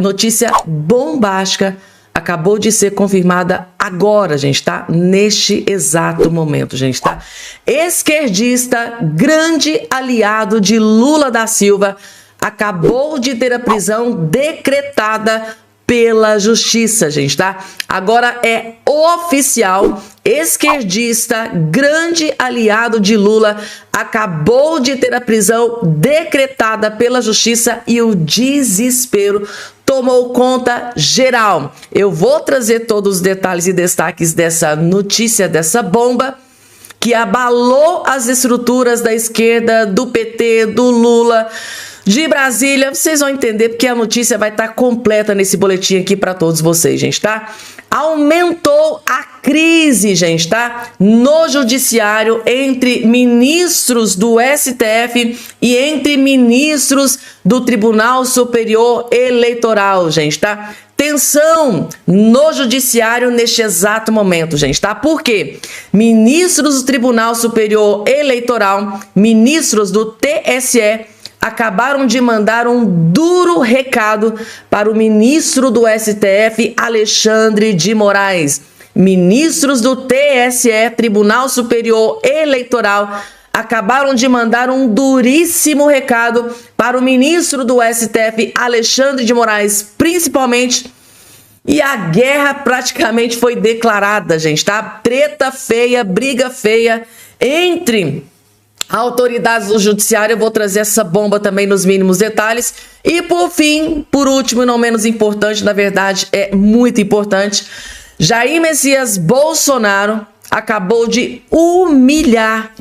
notícia bombástica acabou de ser confirmada agora, gente, tá? Neste exato momento, gente, tá? Esquerdista, grande aliado de Lula da Silva, acabou de ter a prisão decretada pela justiça, gente, tá? Agora é oficial, esquerdista, grande aliado de Lula, acabou de ter a prisão decretada pela justiça e o desespero tomou conta geral. Eu vou trazer todos os detalhes e destaques dessa notícia, dessa bomba, que abalou as estruturas da esquerda, do PT, do Lula, de Brasília. Vocês vão entender porque a notícia vai estar completa nesse boletim aqui para todos vocês, gente, tá? Aumentou a crise, gente, tá? No judiciário entre ministros do STF e entre ministros do Tribunal Superior Eleitoral, gente, tá? Tensão no judiciário neste exato momento, gente, tá? Por quê? Ministros do Tribunal Superior Eleitoral, ministros do TSE, acabaram de mandar um duro recado para o ministro do STF, Alexandre de Moraes. Ministros do TSE, Tribunal Superior Eleitoral, acabaram de mandar um duríssimo recado para o ministro do STF, Alexandre de Moraes, principalmente. E a guerra praticamente foi declarada, gente, tá? Treta feia, briga feia entre autoridades do judiciário. Eu vou trazer essa bomba também nos mínimos detalhes. E por fim, por último e não menos importante, na verdade é muito importante, Jair Messias Bolsonaro acabou de humilhar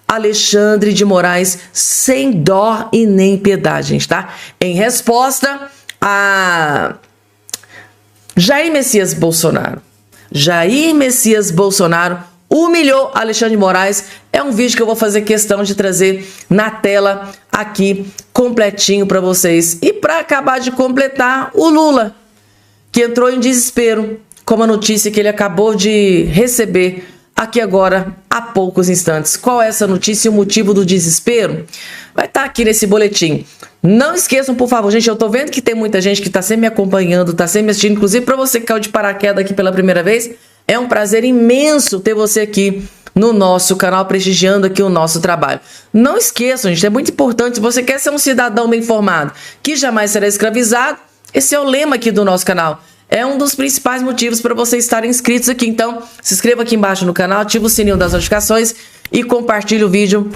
Alexandre de Moraes sem dó e nem piedade, gente, tá? Em resposta a Jair Messias Bolsonaro humilhou Alexandre de Moraes. É um vídeo que eu vou fazer questão de trazer na tela aqui, completinho para vocês. E para acabar de completar, o Lula, que entrou em desespero com a notícia que ele acabou de receber aqui agora, há poucos instantes. Qual é essa notícia e o motivo do desespero? Vai estar aqui nesse boletim. Não esqueçam, por favor, gente, eu tô vendo que tem muita gente que tá sempre me acompanhando, tá sempre me assistindo, inclusive para você que caiu de paraquedas aqui pela primeira vez. É um prazer imenso ter você aqui no nosso canal, prestigiando aqui o nosso trabalho. Não esqueçam, gente, é muito importante, se você quer ser um cidadão bem informado, que jamais será escravizado, esse é o lema aqui do nosso canal. É um dos principais motivos para vocês estarem inscritos aqui. Então, se inscreva aqui embaixo no canal, ative o sininho das notificações e compartilhe o vídeo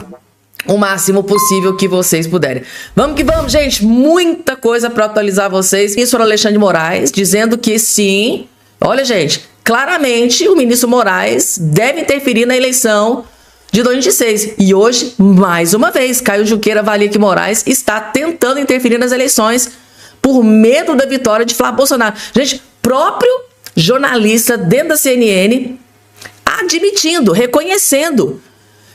o máximo possível que vocês puderem. Vamos que vamos, gente. Muita coisa para atualizar vocês. Ministro Alexandre de Moraes dizendo que sim, olha, gente, claramente o ministro Moraes deve interferir na eleição de 2026. E hoje, mais uma vez, Caio Junqueira avalia que Moraes está tentando interferir nas eleições por medo da vitória de Flávio Bolsonaro. Gente, próprio jornalista dentro da CNN admitindo, reconhecendo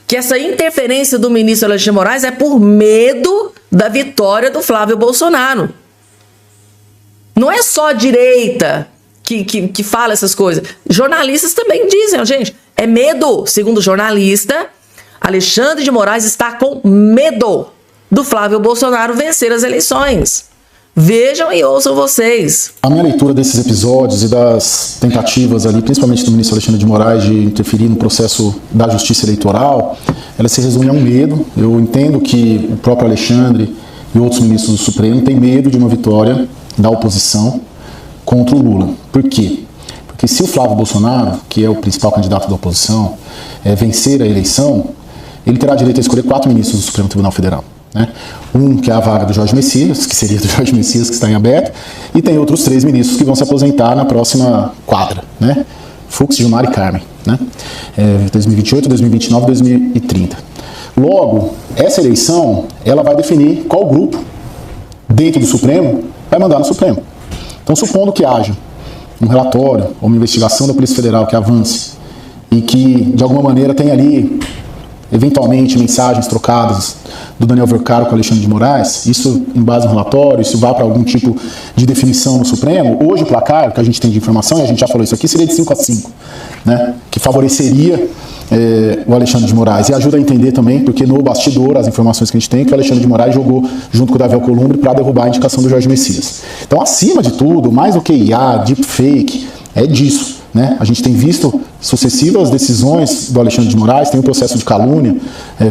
que essa interferência do ministro Alexandre de Moraes é por medo da vitória do Flávio Bolsonaro. Não é só a direita que fala essas coisas. Jornalistas também dizem, gente, é medo. Segundo o jornalista, Alexandre de Moraes está com medo do Flávio Bolsonaro vencer as eleições. Vejam e ouçam vocês. A minha leitura desses episódios e das tentativas ali, principalmente do ministro Alexandre de Moraes, de interferir no processo da justiça eleitoral, ela se resume a um medo. Eu entendo que o próprio Alexandre e outros ministros do Supremo têm medo de uma vitória da oposição contra o Lula. Por quê? Porque se o Flávio Bolsonaro, que é o principal candidato da oposição, vencer a eleição, ele terá direito a escolher 4 ministros do Supremo Tribunal Federal. Né? Um que é a vaga do Jorge Messias, que seria do Jorge Messias, que está em aberto, e tem outros 3 ministros que vão se aposentar na próxima quadra, né? Fux, Gilmar e Carmen, né? 2028, 2029, 2030. Logo, essa eleição, ela vai definir qual grupo dentro do Supremo vai mandar no Supremo. Então, supondo que haja um relatório ou uma investigação da Polícia Federal que avance e que, de alguma maneira, tenha ali eventualmente mensagens trocadas do Daniel Vercaro com Alexandre de Moraes, isso em base no relatório, isso vá para algum tipo de definição no Supremo. Hoje o placar, que a gente tem de informação, e a gente já falou isso aqui, seria de 5-5, né? Que favoreceria o Alexandre de Moraes. E ajuda a entender também, porque no bastidor, as informações que a gente tem, que o Alexandre de Moraes jogou junto com o Davi Alcolumbre para derrubar a indicação do Jorge Messias. Então, acima de tudo, mais do que IA, deepfake, é disso. Né? A gente tem visto sucessivas decisões do Alexandre de Moraes, tem um processo de calúnia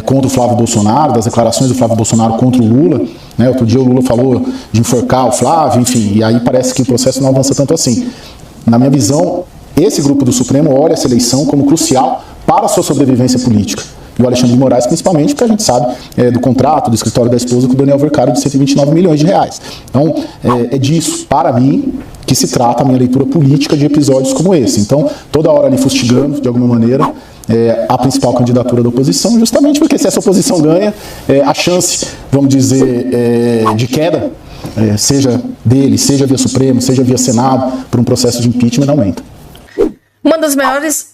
contra o Flávio Bolsonaro, das declarações do Flávio Bolsonaro contra o Lula. Né? Outro dia o Lula falou de enforcar o Flávio, enfim, e aí parece que o processo não avança tanto assim. Na minha visão, esse grupo do Supremo olha essa eleição como crucial para a sua sobrevivência política. E o Alexandre de Moraes, principalmente, porque a gente sabe do contrato do escritório da esposa com o Daniel Vercaro de 129 milhões de reais. Então, é disso, para mim, que se trata a minha leitura política de episódios como esse. Então, toda hora ali fustigando, de alguma maneira, a principal candidatura da oposição, justamente porque se essa oposição ganha, a chance, vamos dizer, de queda, seja dele, seja via Supremo, seja via Senado, por um processo de impeachment, aumenta. Uma das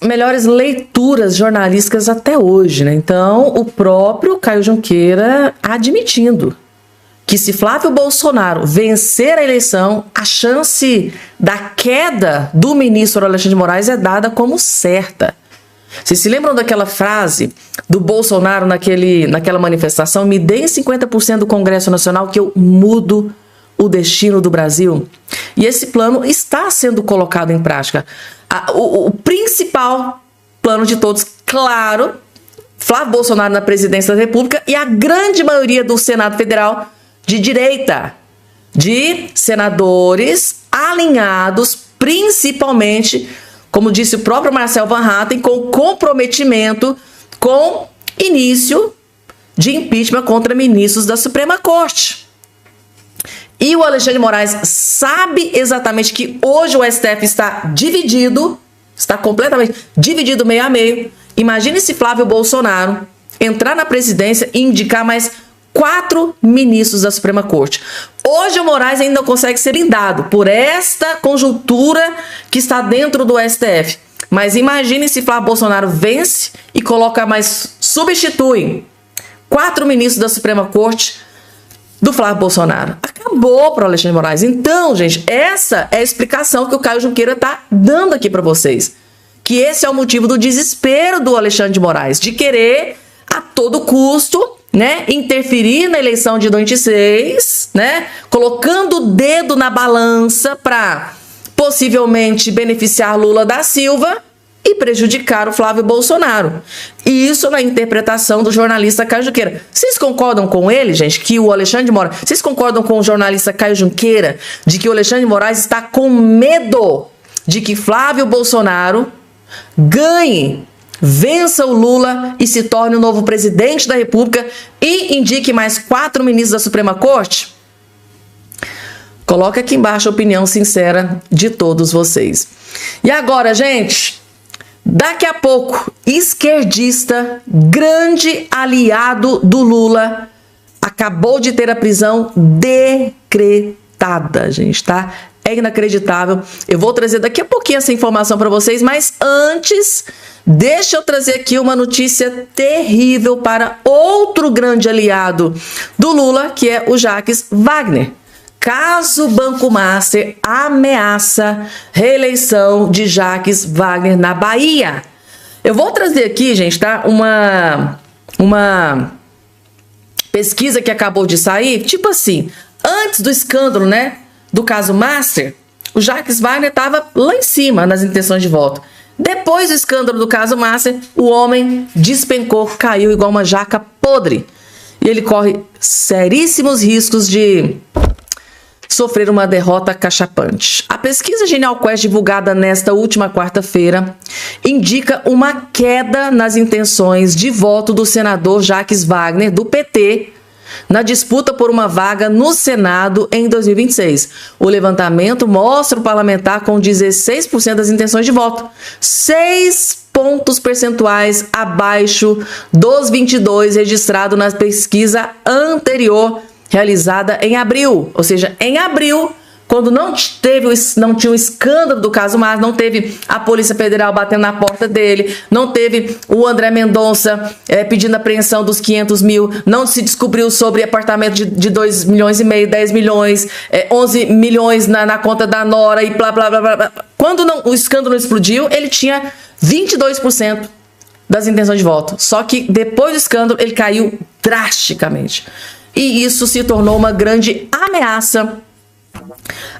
melhores leituras jornalísticas até hoje, né? Então, o próprio Caio Junqueira admitindo que se Flávio Bolsonaro vencer a eleição, a chance da queda do ministro Alexandre de Moraes é dada como certa. Vocês se lembram daquela frase do Bolsonaro naquela manifestação? Me deem 50% do Congresso Nacional que eu mudo o destino do Brasil. E esse plano está sendo colocado em prática. O principal plano de todos, claro, Flávio Bolsonaro na presidência da República e a grande maioria do Senado Federal de direita, de senadores alinhados, principalmente, como disse o próprio Marcel Van Hatten, com comprometimento com início de impeachment contra ministros da Suprema Corte. E o Alexandre de Moraes sabe exatamente que hoje o STF está dividido, está completamente dividido meio a meio. Imagine se Flávio Bolsonaro entrar na presidência e indicar mais 4 ministros da Suprema Corte. Hoje o Moraes ainda não consegue ser blindado por esta conjuntura que está dentro do STF. Mas imagine se Flávio Bolsonaro vence e substitui 4 ministros da Suprema Corte do Flávio Bolsonaro. Acabou para o Alexandre de Moraes. Então, gente, essa é a explicação que o Caio Junqueira está dando aqui para vocês. Que esse é o motivo do desespero do Alexandre de Moraes, de querer a todo custo, né, interferir na eleição de 2026, né, colocando o dedo na balança para possivelmente beneficiar Lula da Silva e prejudicar o Flávio Bolsonaro. Isso na interpretação do jornalista Caio Junqueira. Vocês concordam com ele, gente, que o Alexandre de Moraes... Vocês concordam com o jornalista Caio Junqueira de que o Alexandre de Moraes está com medo de que Flávio Bolsonaro ganhe, vença o Lula e se torne o novo presidente da República e indique mais 4 ministros da Suprema Corte? Coloca aqui embaixo a opinião sincera de todos vocês. E agora, gente... Daqui a pouco, esquerdista, grande aliado do Lula, acabou de ter a prisão decretada, gente, tá? É inacreditável. Eu vou trazer daqui a pouquinho essa informação para vocês, mas antes, deixa eu trazer aqui uma notícia terrível para outro grande aliado do Lula, que é o Jacques Wagner. Caso Banco Master ameaça reeleição de Jacques Wagner na Bahia. Eu vou trazer aqui, gente, tá? Uma pesquisa que acabou de sair, tipo assim, antes do escândalo, né, do caso Master, o Jacques Wagner estava lá em cima nas intenções de voto. Depois do escândalo do caso Master, o homem despencou, caiu igual uma jaca podre. E ele corre seríssimos riscos de sofrer uma derrota cachapante. A pesquisa Genial Quest, divulgada nesta última quarta-feira, indica uma queda nas intenções de voto do senador Jacques Wagner, do PT, na disputa por uma vaga no Senado em 2026. O levantamento mostra o parlamentar com 16% das intenções de voto, 6 pontos percentuais abaixo dos 22 registrados na pesquisa anterior, realizada em abril, ou seja, em abril, quando não tinha o escândalo do caso Mas, não teve a Polícia Federal batendo na porta dele, não teve o André Mendonça pedindo apreensão dos 500 mil, não se descobriu sobre apartamento de 2 milhões e meio, 10 milhões, 11 milhões na conta da Nora e blá, blá, blá, blá. Quando o escândalo explodiu, ele tinha 22% das intenções de voto. Só que depois do escândalo ele caiu drasticamente. E isso se tornou uma grande ameaça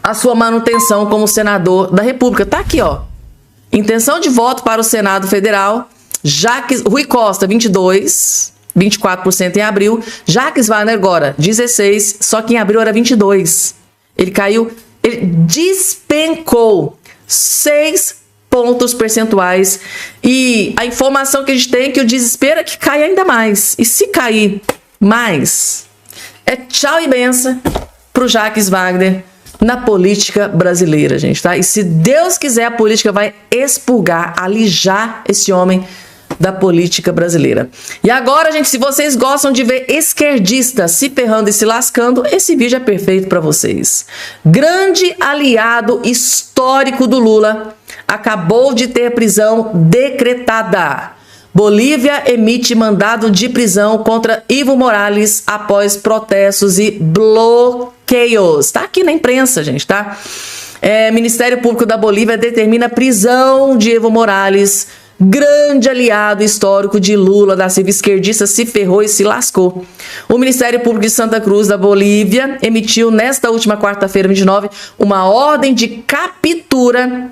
à sua manutenção como senador da República. Tá aqui, ó. Intenção de voto para o Senado Federal. Rui Costa, 24% em abril. Jacques Wagner agora, 16%, só que em abril era 22%. Ele caiu, ele despencou 6 pontos percentuais. E a informação que a gente tem é que o desespero é que cai ainda mais. E se cair mais, é tchau e benção pro Jacques Wagner na política brasileira, gente, tá? E se Deus quiser, a política vai expurgar, alijar esse homem da política brasileira. E agora, gente, se vocês gostam de ver esquerdistas se ferrando e se lascando, esse vídeo é perfeito para vocês. Grande aliado histórico do Lula acabou de ter prisão decretada. Bolívia emite mandado de prisão contra Evo Morales após protestos e bloqueios. Tá aqui na imprensa, gente, tá? Ministério Público da Bolívia determina a prisão de Evo Morales, grande aliado histórico de Lula da Silva. Esquerdista se ferrou e se lascou. O Ministério Público de Santa Cruz da Bolívia emitiu nesta última quarta-feira, 29, uma ordem de captura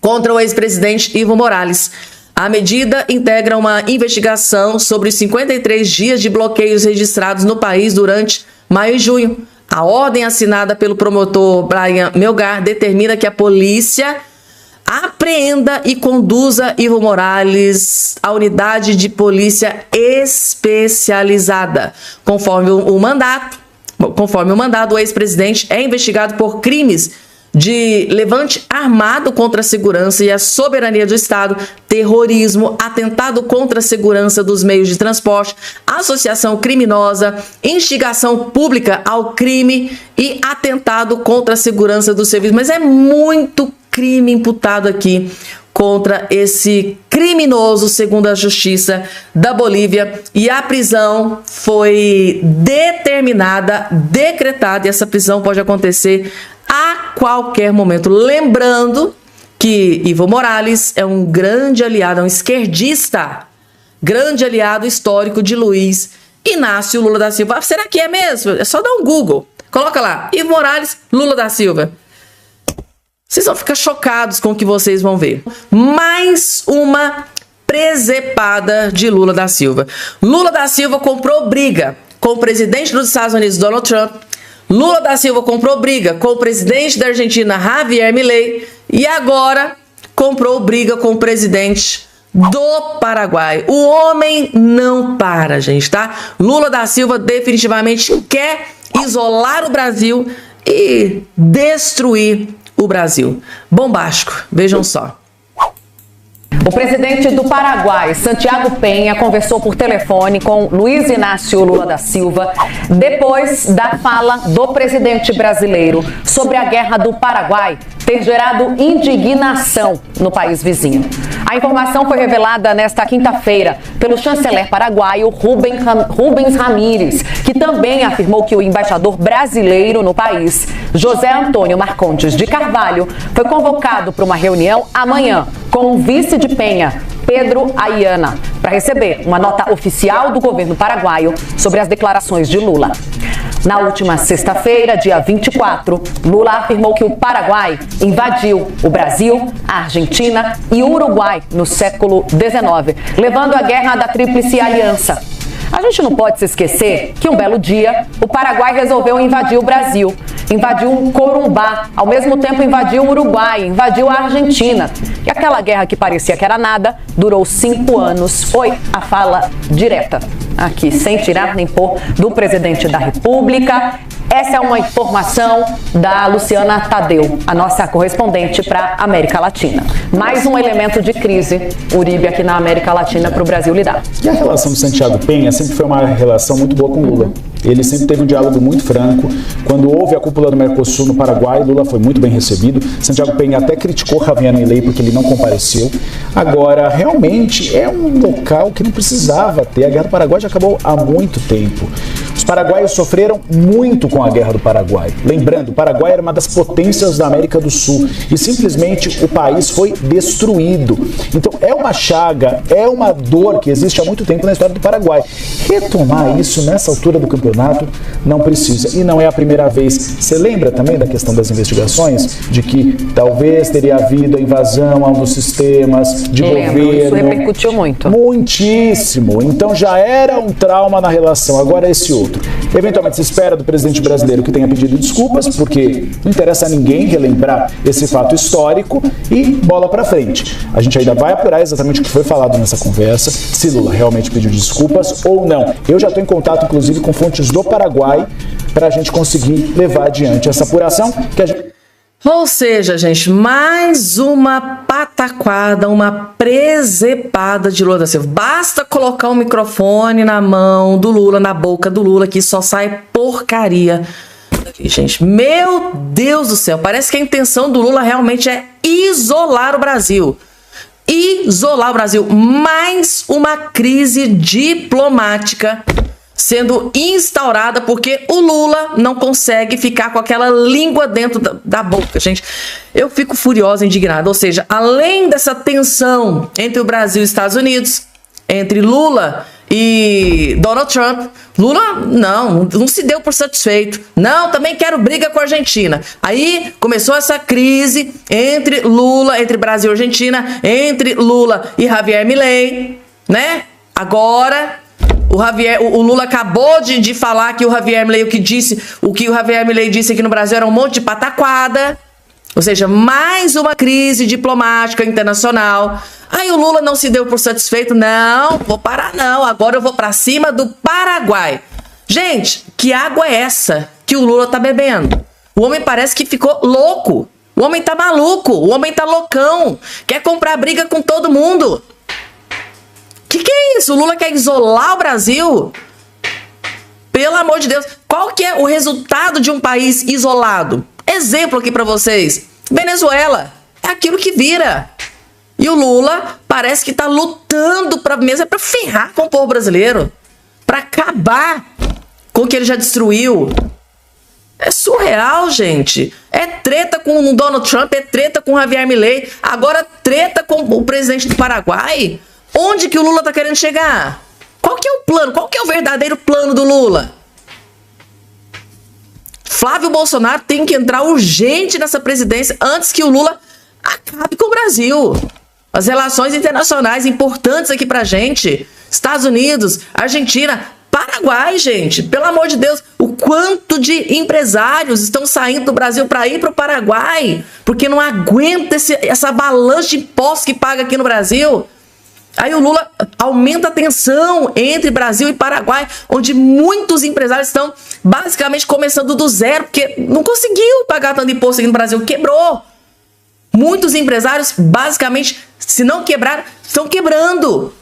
contra o ex-presidente Evo Morales. A medida integra uma investigação sobre os 53 dias de bloqueios registrados no país durante maio e junho. A ordem assinada pelo promotor Brian Melgar determina que a polícia apreenda e conduza Evo Morales à unidade de polícia especializada. Conforme o mandado, o ex-presidente é investigado por crimes de levante armado contra a segurança e a soberania do Estado, terrorismo, atentado contra a segurança dos meios de transporte, associação criminosa, instigação pública ao crime e atentado contra a segurança do serviço. Mas é muito crime imputado aqui contra esse criminoso, segundo a Justiça da Bolívia, e a prisão foi determinada, decretada, e essa prisão pode acontecer a qualquer momento. Lembrando que Evo Morales é um grande aliado, é um esquerdista, grande aliado histórico de Luiz Inácio Lula da Silva. Será que é mesmo? É só dar um Google. Coloca lá, Evo Morales, Lula da Silva. Vocês vão ficar chocados com o que vocês vão ver. Mais uma presepada de Lula da Silva. Lula da Silva comprou briga com o presidente dos Estados Unidos, Donald Trump. Lula da Silva comprou briga com o presidente da Argentina, Javier Milei, e agora comprou briga com o presidente do Paraguai. O homem não para, gente, tá? Lula da Silva definitivamente quer isolar o Brasil e destruir o Brasil. Bombástico, vejam só. O presidente do Paraguai, Santiago Penha, conversou por telefone com Luiz Inácio Lula da Silva depois da fala do presidente brasileiro sobre a guerra do Paraguai ter gerado indignação no país vizinho. A informação foi revelada nesta quinta-feira pelo chanceler paraguaio Rubens Ramírez, que também afirmou que o embaixador brasileiro no país, José Antônio Marcondes de Carvalho, foi convocado para uma reunião amanhã com o vice de Penha, Pedro Ayana, para receber uma nota oficial do governo paraguaio sobre as declarações de Lula. Na última sexta-feira, dia 24, Lula afirmou que o Paraguai invadiu o Brasil, a Argentina e o Uruguai no século XIX, levando à guerra da Tríplice Aliança. A gente não pode se esquecer que um belo dia o Paraguai resolveu invadir o Brasil, invadiu o Corumbá, ao mesmo tempo invadiu o Uruguai, invadiu a Argentina. E aquela guerra que parecia que era nada, durou 5 anos. Foi a fala direta, aqui, sem tirar nem pôr, do presidente da República. Essa é uma informação da Luciana Tadeu, a nossa correspondente para a América Latina. Mais um elemento de crise, Uribe, aqui na América Latina para o Brasil lidar. E a relação do Santiago Penha sempre foi uma relação muito boa com Lula. Ele sempre teve um diálogo muito franco. Quando houve a cúpula do Mercosul no Paraguai, Lula foi muito bem recebido. Santiago Penha até criticou Javier Milei porque ele não compareceu. Agora, realmente é um local que não precisava ter. A Guerra do Paraguai já acabou há muito tempo. Os paraguaios sofreram muito com a Guerra do Paraguai. Lembrando, o Paraguai era uma das potências da América do Sul e simplesmente o país foi destruído. Então é uma chaga, é uma dor que existe há muito tempo na história do Paraguai. Retomar isso nessa altura do campeonato não precisa, e não é a primeira vez. Você lembra também da questão das investigações, de que talvez teria havido a invasão a um dos sistemas de governo? Isso repercutiu muito. Muitíssimo. Então já era um trauma na relação, agora é esse outro. Eventualmente se espera do presidente brasileiro que tenha pedido desculpas, porque não interessa a ninguém relembrar esse fato histórico, e bola pra frente. A gente ainda vai apurar exatamente o que foi falado nessa conversa, se Lula realmente pediu desculpas ou não. Eu já estou em contato, inclusive, com fontes do Paraguai para a gente conseguir levar adiante essa apuração que a gente... Ou seja, gente, mais uma pataquada, uma presepada de Lula da Silva. Basta colocar o microfone na mão do Lula, na boca do Lula, que só sai porcaria. Gente, meu Deus do céu, parece que a intenção do Lula realmente é isolar o Brasil. Isolar o Brasil. Mais uma crise diplomática sendo instaurada porque o Lula não consegue ficar com aquela língua dentro da boca, gente. Eu fico furiosa, indignada. Ou seja, além dessa tensão entre o Brasil e os Estados Unidos, entre Lula e Donald Trump, Lula não se deu por satisfeito. Não, também quero briga com a Argentina. Aí começou essa crise entre Brasil e Argentina, entre Lula e Javier Milei, né? Agora o Lula acabou de falar que o Javier Milei, o que o Javier Milei disse aqui no Brasil era um monte de pataquada. Ou seja, mais uma crise diplomática internacional. Aí o Lula não se deu por satisfeito. Não, vou parar não. Agora eu vou pra cima do Paraguai. Gente, que água é essa que o Lula tá bebendo? O homem parece que ficou louco. O homem tá maluco. O homem tá loucão. Quer comprar briga com todo mundo. Que é isso? O Lula quer isolar o Brasil? Pelo amor de Deus. Qual que é o resultado de um país isolado? Exemplo aqui pra vocês. Venezuela. É aquilo que vira. E o Lula parece que tá lutando pra ferrar com o povo brasileiro. Pra acabar com o que ele já destruiu. É surreal, gente. É treta com o Donald Trump, é treta com o Javier Milei. Agora treta com o presidente do Paraguai. Onde que o Lula tá querendo chegar? Qual que é o plano? Qual que é o verdadeiro plano do Lula? Flávio Bolsonaro tem que entrar urgente nessa presidência antes que o Lula acabe com o Brasil. As relações internacionais importantes aqui pra gente. Estados Unidos, Argentina, Paraguai, gente. Pelo amor de Deus, o quanto de empresários estão saindo do Brasil para ir pro Paraguai porque não aguenta essa avalanche de impostos que paga aqui no Brasil. Aí o Lula aumenta a tensão entre Brasil e Paraguai, onde muitos empresários estão basicamente começando do zero, porque não conseguiu pagar tanto imposto aqui no Brasil, quebrou. Muitos empresários, basicamente, se não quebraram, estão quebrando.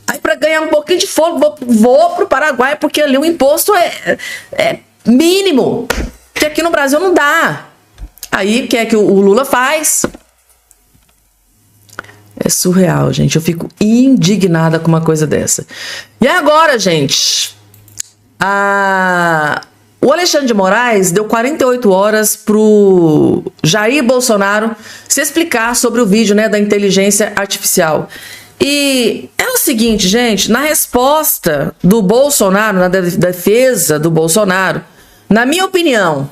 Aí para ganhar um pouquinho de fogo, vou pro Paraguai, porque ali o imposto é mínimo, que aqui no Brasil não dá. Aí o que é que o Lula faz? É surreal, gente. Eu fico indignada com uma coisa dessa. E agora, gente, o Alexandre de Moraes deu 48 horas pro Jair Bolsonaro se explicar sobre o vídeo, né, da inteligência artificial. E é o seguinte, gente, na resposta do Bolsonaro, na defesa do Bolsonaro, na minha opinião,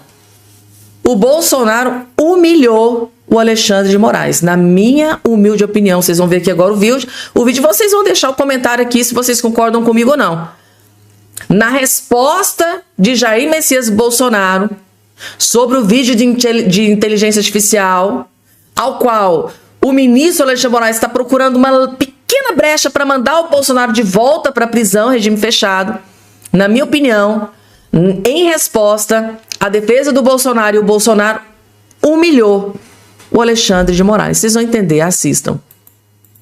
o Bolsonaro humilhou o Alexandre de Moraes. Na minha humilde opinião, vocês vão ver aqui agora o vídeo. Vocês vão deixar o comentário aqui se vocês concordam comigo ou não. Na resposta de Jair Messias Bolsonaro sobre o vídeo de inteligência artificial, ao qual o ministro Alexandre de Moraes está procurando uma pequena brecha para mandar o Bolsonaro de volta para a prisão, regime fechado. Na minha opinião, em resposta à defesa do Bolsonaro, e o Bolsonaro humilhou o Alexandre de Moraes. Vocês vão entender, assistam.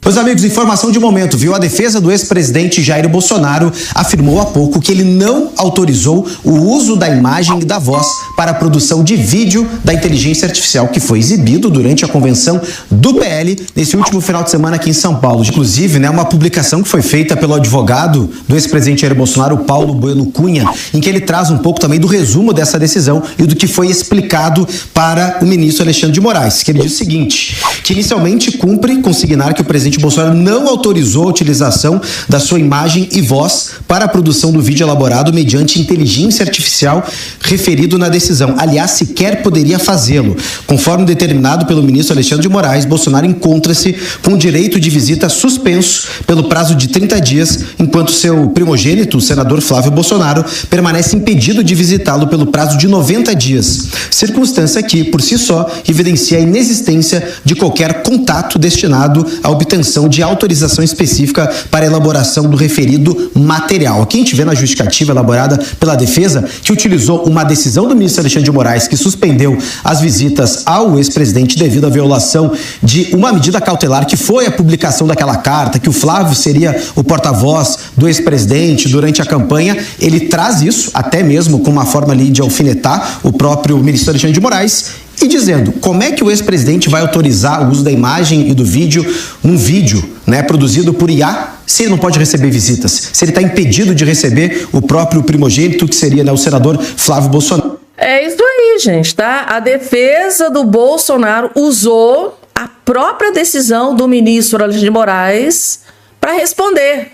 Meus amigos, informação de momento, viu? A defesa do ex-presidente Jair Bolsonaro afirmou há pouco que ele não autorizou o uso da imagem e da voz para a produção de vídeo da inteligência artificial que foi exibido durante a convenção do PL nesse último final de semana aqui em São Paulo. Inclusive, né, uma publicação que foi feita pelo advogado do ex-presidente Jair Bolsonaro, Paulo Bueno Cunha, em que ele traz um pouco também do resumo dessa decisão e do que foi explicado para o ministro Alexandre de Moraes, que ele diz o seguinte, que inicialmente cumpre consignar que o presidente Bolsonaro não autorizou a utilização da sua imagem e voz para a produção do vídeo elaborado mediante inteligência artificial referido na decisão. Aliás, sequer poderia fazê-lo. Conforme determinado pelo ministro Alexandre de Moraes, Bolsonaro encontra-se com o direito de visita suspenso pelo prazo de 30 dias, enquanto seu primogênito, o senador Flávio Bolsonaro, permanece impedido de visitá-lo pelo prazo de 90 dias. Circunstância que, por si só, evidencia a inexistência de qualquer contato destinado à obtenção de autorização específica para a elaboração do referido material. Aqui a gente vê na justificativa elaborada pela defesa que utilizou uma decisão do ministro Alexandre de Moraes que suspendeu as visitas ao ex-presidente devido à violação de uma medida cautelar que foi a publicação daquela carta, que o Flávio seria o porta-voz do ex-presidente durante a campanha. Ele traz isso, até mesmo com uma forma ali de alfinetar o próprio ministro Alexandre de Moraes, e dizendo como é que o ex-presidente vai autorizar o uso da imagem e do vídeo, um vídeo, né, produzido por IA, se ele não pode receber visitas, se ele está impedido de receber o próprio primogênito, que seria, né, o senador Flávio Bolsonaro. É isso aí, gente, tá? A defesa do Bolsonaro usou a própria decisão do ministro Alexandre de Moraes para responder.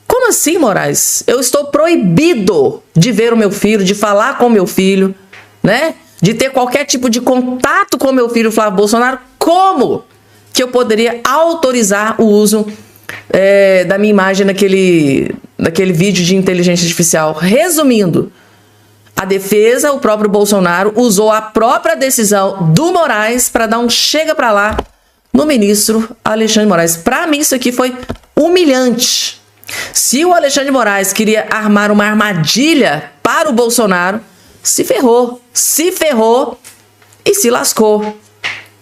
Como assim, Moraes? Eu estou proibido de ver o meu filho, de falar com o meu filho, né? De ter qualquer tipo de contato com meu filho Flávio Bolsonaro. Como que eu poderia autorizar o uso da minha imagem naquele vídeo de inteligência artificial? Resumindo, a defesa, o próprio Bolsonaro, usou a própria decisão do Moraes para dar um chega para lá no ministro Alexandre de Moraes. Para mim, isso aqui foi humilhante. Se o Alexandre de Moraes queria armar uma armadilha para o Bolsonaro, se ferrou e se lascou.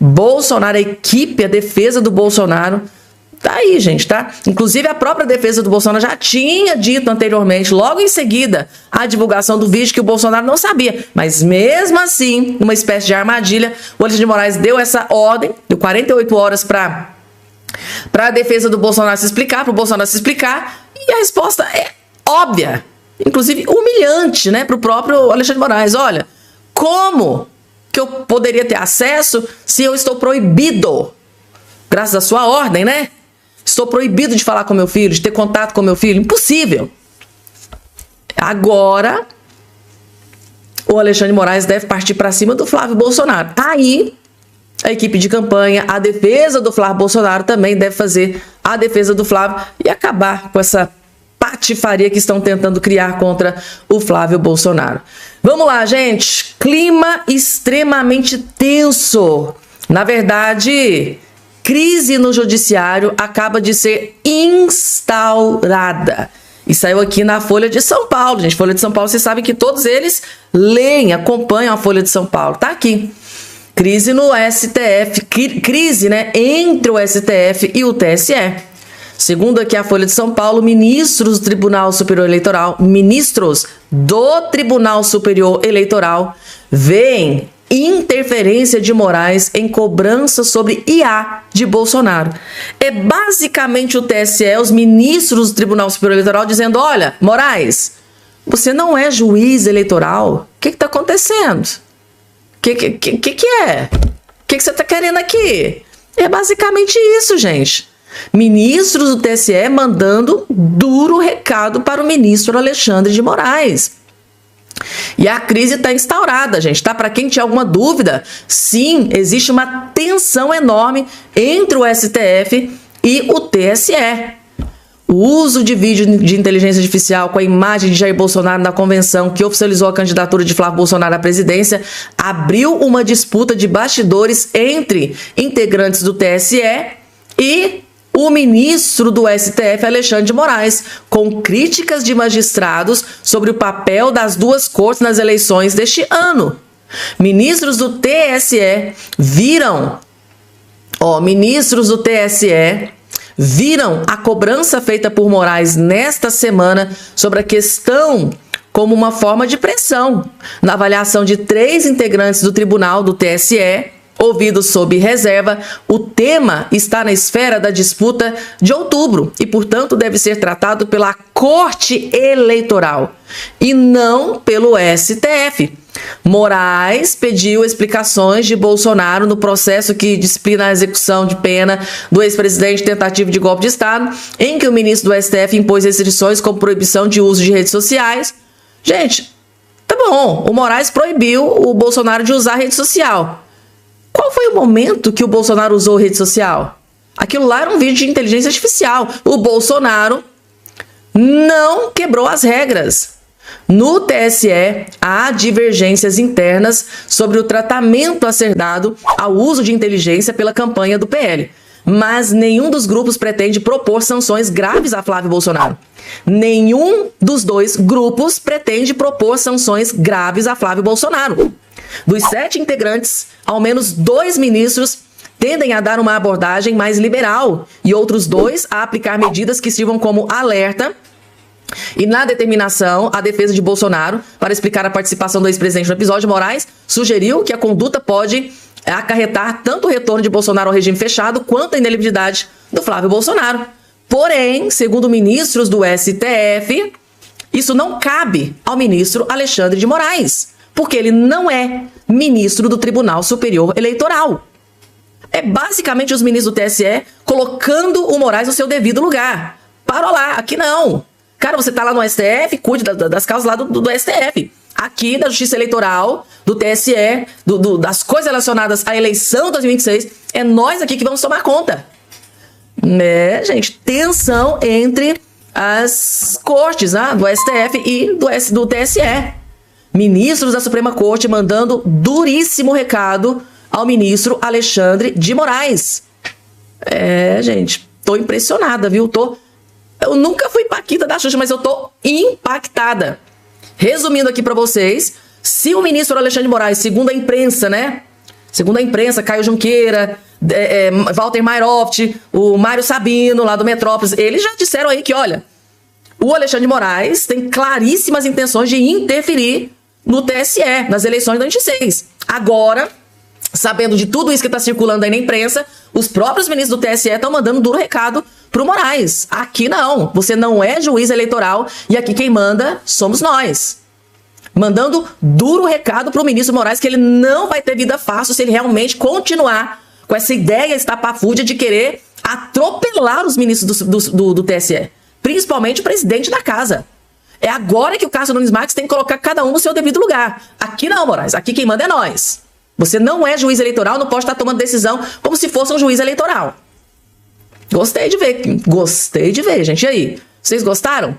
Bolsonaro, a equipe, a defesa do Bolsonaro, tá aí, gente, tá? Inclusive, a própria defesa do Bolsonaro já tinha dito anteriormente, logo em seguida, a divulgação do vídeo, que o Bolsonaro não sabia. Mas mesmo assim, numa espécie de armadilha, o Alexandre de Moraes deu essa ordem, deu 48 horas para a defesa do Bolsonaro se explicar, para o Bolsonaro se explicar, e a resposta é óbvia. Inclusive humilhante, né, para o próprio Alexandre de Moraes. Olha, como que eu poderia ter acesso se eu estou proibido, graças à sua ordem, né? Estou proibido de falar com meu filho, de ter contato com meu filho. Impossível. Agora, o Alexandre de Moraes deve partir para cima do Flávio Bolsonaro. Aí, a equipe de campanha, a defesa do Flávio Bolsonaro também deve fazer a defesa do Flávio e acabar com essa patifaria que estão tentando criar contra o Flávio Bolsonaro. Vamos lá, gente. Clima extremamente tenso. Na verdade, crise no judiciário acaba de ser instaurada. E saiu aqui na Folha de São Paulo, gente. Folha de São Paulo, vocês sabem que todos eles leem, acompanham a Folha de São Paulo. Tá aqui. Crise no STF. Crise, né, entre o STF e o TSE. Segundo aqui a Folha de São Paulo, ministros do Tribunal Superior Eleitoral veem interferência de Moraes em cobrança sobre IA de Bolsonaro. É basicamente o TSE, os ministros do Tribunal Superior Eleitoral dizendo, olha, Moraes, você não é juiz eleitoral? O que está acontecendo? O que é? O que você está querendo aqui? É basicamente isso, gente. Ministros do TSE mandando duro recado para o ministro Alexandre de Moraes. E a crise está instaurada, gente, tá? Para quem tinha alguma dúvida, sim, existe uma tensão enorme entre o STF e o TSE. O uso de vídeo de inteligência artificial com a imagem de Jair Bolsonaro na convenção que oficializou a candidatura de Flávio Bolsonaro à presidência abriu uma disputa de bastidores entre integrantes do TSE e o ministro do STF, Alexandre de Moraes, com críticas de magistrados sobre o papel das duas cortes nas eleições deste ano. Ministros do TSE viram a cobrança feita por Moraes nesta semana sobre a questão como uma forma de pressão na avaliação de 3 integrantes do tribunal do TSE, ouvidos sob reserva. O tema está na esfera da disputa de outubro e, portanto, deve ser tratado pela Corte Eleitoral e não pelo STF. Moraes pediu explicações de Bolsonaro no processo que disciplina a execução de pena do ex-presidente tentativa de golpe de Estado, em que o ministro do STF impôs restrições como proibição de uso de redes sociais. Gente, tá bom, o Moraes proibiu o Bolsonaro de usar rede social. Qual foi o momento que o Bolsonaro usou rede social? Aquilo lá era um vídeo de inteligência artificial. O Bolsonaro não quebrou as regras. No TSE, há divergências internas sobre o tratamento a ser dado ao uso de inteligência pela campanha do PL. Mas nenhum dos grupos pretende propor sanções graves a Flávio Bolsonaro. Nenhum dos 2 grupos pretende propor sanções graves a Flávio Bolsonaro. Dos 7 integrantes, ao menos 2 ministros tendem a dar uma abordagem mais liberal e outros 2 a aplicar medidas que sirvam como alerta. E na determinação, a defesa de Bolsonaro, para explicar a participação do ex-presidente no episódio, Moraes sugeriu que a conduta pode acarretar tanto o retorno de Bolsonaro ao regime fechado quanto a inelegibilidade do Flávio Bolsonaro. Porém, segundo ministros do STF, isso não cabe ao ministro Alexandre de Moraes, porque ele não é ministro do Tribunal Superior Eleitoral. É basicamente os ministros do TSE colocando o Moraes no seu devido lugar. Parou lá, aqui não. Cara, você tá lá no STF, cuide das causas lá do STF. Aqui, da Justiça Eleitoral, do TSE, das coisas relacionadas à eleição de 2026, é nós aqui que vamos tomar conta. Né, gente? Tensão entre as cortes, do STF e do TSE. Ministros da Suprema Corte mandando duríssimo recado ao ministro Alexandre de Moraes. Gente, tô impressionada, viu? Eu nunca fui paquita da Xuxa, mas eu tô impactada. Resumindo aqui pra vocês, se o ministro Alexandre de Moraes, segundo a imprensa, né? Segundo a imprensa, Caio Junqueira, Walter Mairoft, o Mário Sabino, lá do Metrópolis, eles já disseram aí que, olha, o Alexandre de Moraes tem claríssimas intenções de interferir no TSE, nas eleições de 2026. Agora, sabendo de tudo isso que está circulando aí na imprensa, os próprios ministros do TSE estão mandando um duro recado pro Moraes. Aqui não, você não é juiz eleitoral e aqui quem manda somos nós. Mandando duro recado pro ministro Moraes que ele não vai ter vida fácil se ele realmente continuar com essa ideia estapafúrdia de querer atropelar os ministros do TSE, principalmente o presidente da casa. É agora que o Cássio Nunes Marques tem que colocar cada um no seu devido lugar. Aqui não, Moraes, aqui quem manda é nós. Você não é juiz eleitoral, não pode estar tomando decisão como se fosse um juiz eleitoral. Gostei de ver, gente. E aí? Vocês gostaram?